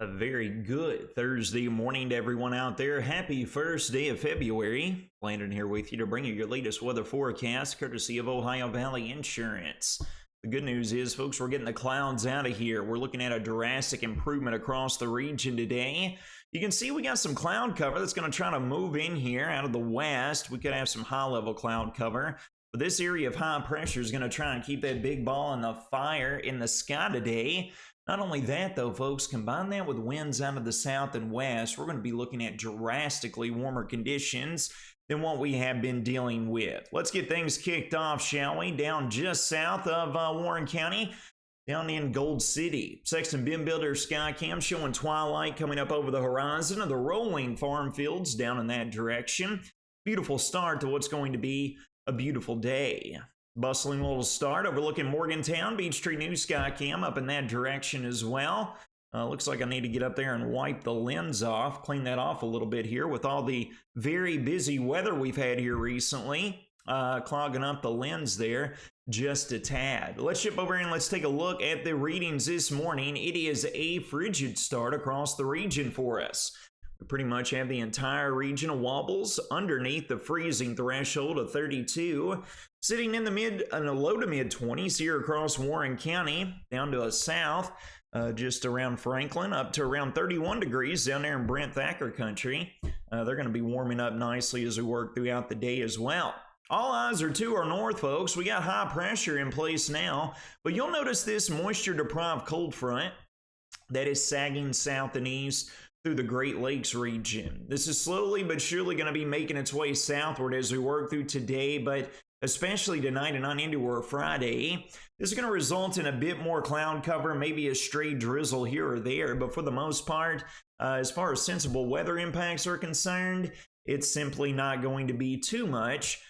A very good Thursday morning to everyone out there. Happy first day of February. Landon here with you to bring you your latest weather forecast, courtesy of Ohio Valley Insurance. The good news is, folks, we're getting the clouds out of here. We're looking at a drastic improvement across the region today. You can see we got some cloud cover that's going to try to move in here out of the west. We could have some high-level cloud cover. But this area of high pressure is going to try and keep that big ball in the fire in the sky today. Not only that, though, folks, combine that with winds out of the south and west, we're going to be looking at drastically warmer conditions than what we have been dealing with. Let's get things kicked off, shall we? Down just south of Warren County, down in Gold City. Sexton BIM Builder Skycam showing twilight coming up over the horizon of the rolling farm fields down in that direction. Beautiful start to what's going to be a beautiful day. Bustling little start overlooking Morgantown. Beechtree News Skycam up in that direction as well. Looks like I need to get up there and wipe the lens off, clean that off a little bit here with all the very busy weather we've had here recently. Clogging up the lens there just a tad. Let's ship over and let's take a look at the readings this morning. It is a frigid start across the region for us. We pretty much have the entire region of wobbles underneath the freezing threshold of 32. Sitting in the low to mid 20s here across Warren County, down to the south, just around Franklin, up to around 31 degrees down there in Brent Thacker country. They're going to be warming up nicely as we work throughout the day as well. All eyes are to our north, folks. We got high pressure in place now, but you'll notice this moisture-deprived cold front that is sagging south and east through the Great Lakes region. This is slowly but surely going to be making its way southward as we work through today, but especially tonight and on into our Friday. This is going to result in a bit more cloud cover, maybe a stray drizzle here or there, but for the most part, as far as sensible weather impacts are concerned, it's simply not going to be too much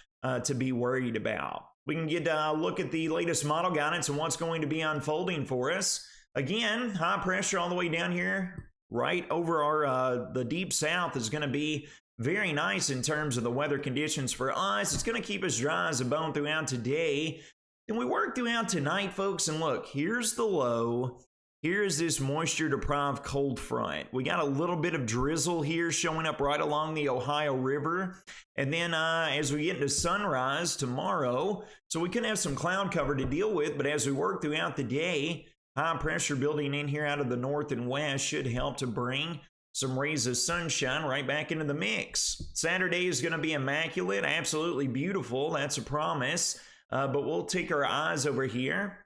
to be worried about. We can get a look at the latest model guidance and what's going to be unfolding for us. Again, high pressure all the way down here, right over our the deep south is going to be very nice in terms of the weather conditions for us. It's going to keep us dry as a bone throughout today. And we work throughout tonight, folks. And look, here's the low. Here's this moisture-deprived cold front. We got a little bit of drizzle here showing up right along the Ohio River. And then as we get into sunrise tomorrow, so we can have some cloud cover to deal with. But as we work throughout the day, high pressure building in here out of the north and west should help to bring some rays of sunshine right back into the mix. Saturday is going to be immaculate, absolutely beautiful. That's a promise. But we'll take our eyes over here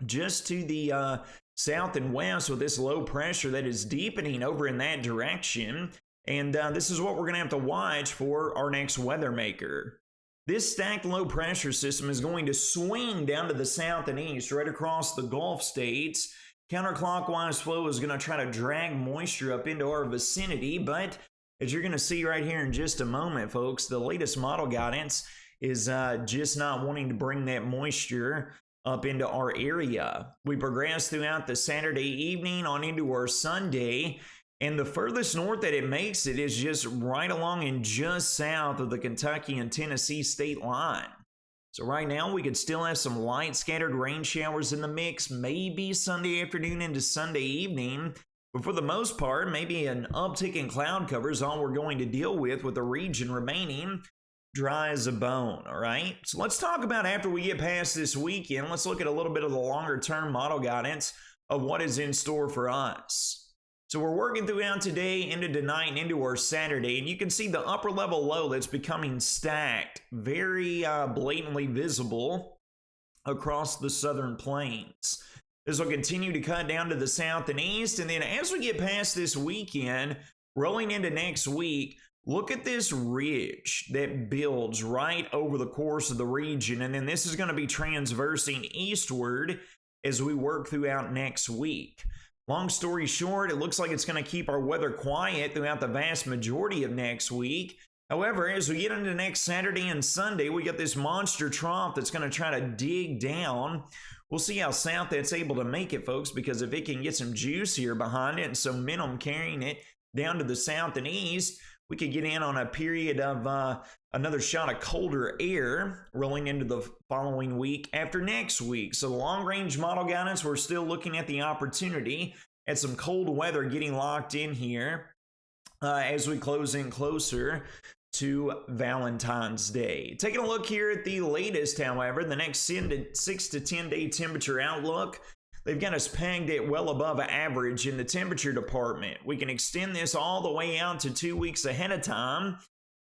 just to the south and west with this low pressure that is deepening over in that direction. And this is what we're going to have to watch for our next weather maker. This stacked low pressure system is going to swing down to the south and east right across the Gulf states. Counterclockwise flow is going to try to drag moisture up into our vicinity, but as you're going to see right here in just a moment, folks, the latest model guidance is just not wanting to bring that moisture up into our area. We progress throughout the Saturday evening on into our Sunday, and the furthest north that it makes it is just right along and just south of the Kentucky and Tennessee state line. So right now we could still have some light scattered rain showers in the mix, maybe Sunday afternoon into Sunday evening. But for the most part, maybe an uptick in cloud cover is all we're going to deal with the region remaining dry as a bone, all right? So let's talk about after we get past this weekend, let's look at a little bit of the longer term model guidance of what is in store for us. So we're working throughout today into tonight and into our Saturday, and you can see the upper level low that's becoming stacked, very blatantly visible across the southern plains. This will continue to cut down to the south and east, and then as we get past this weekend, rolling into next week, look at this ridge that builds right over the course of the region, and then this is going to be transversing eastward as we work throughout next week. Long story short, it looks like it's going to keep our weather quiet throughout the vast majority of next week. However, as we get into next Saturday and Sunday, we got this monster trough that's going to try to dig down. We'll see how south that's able to make it, folks, because if it can get some juice here behind it and some momentum carrying it down to the south and east, we could get in on a period of another shot of colder air rolling into the following week after next week. So the long-range model guidance, we're still looking at the opportunity and some cold weather getting locked in here as we close in closer to Valentine's Day. Taking a look here at the latest, however, the next 6 to 10 day temperature outlook, they've got us pegged at well above average in the temperature department. We can extend this all the way out to 2 weeks ahead of time,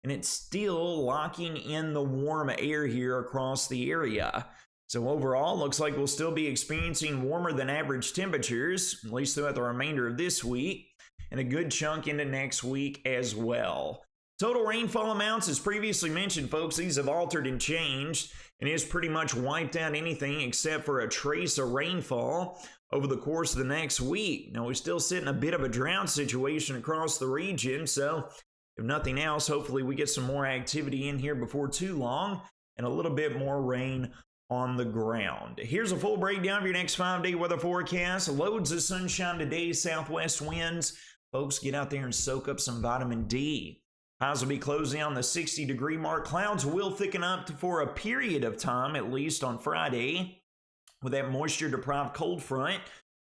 and it's still locking in the warm air here across the area. So overall, looks like we'll still be experiencing warmer than average temperatures, at least throughout the remainder of this week, and a good chunk into next week as well. Total rainfall amounts, as previously mentioned, folks, these have altered and changed, and it has pretty much wiped out anything except for a trace of rainfall over the course of the next week. Now, we still sit in a bit of a drought situation across the region, so if nothing else, hopefully we get some more activity in here before too long and a little bit more rain on the ground. Here's a full breakdown of your next 5-day weather forecast. Loads of sunshine today, southwest winds. Folks, get out there and soak up some vitamin D. Highs will be closing on the 60-degree mark. Clouds will thicken up for a period of time, at least on Friday, with that moisture-deprived cold front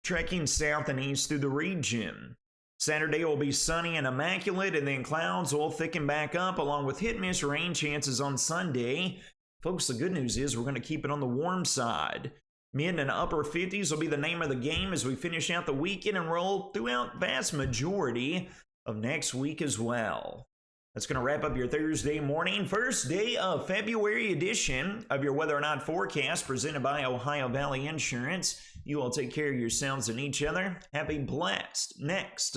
trekking south and east through the region. Saturday will be sunny and immaculate, and then clouds will thicken back up, along with hit-miss rain chances on Sunday. Folks, the good news is we're going to keep it on the warm side. Mid and upper 50s will be the name of the game as we finish out the weekend and roll throughout vast majority of next week as well. That's going to wrap up your Thursday morning, first day of February edition of your Weather or Not forecast presented by Ohio Valley Insurance. You all take care of yourselves and each other. Have a blessed next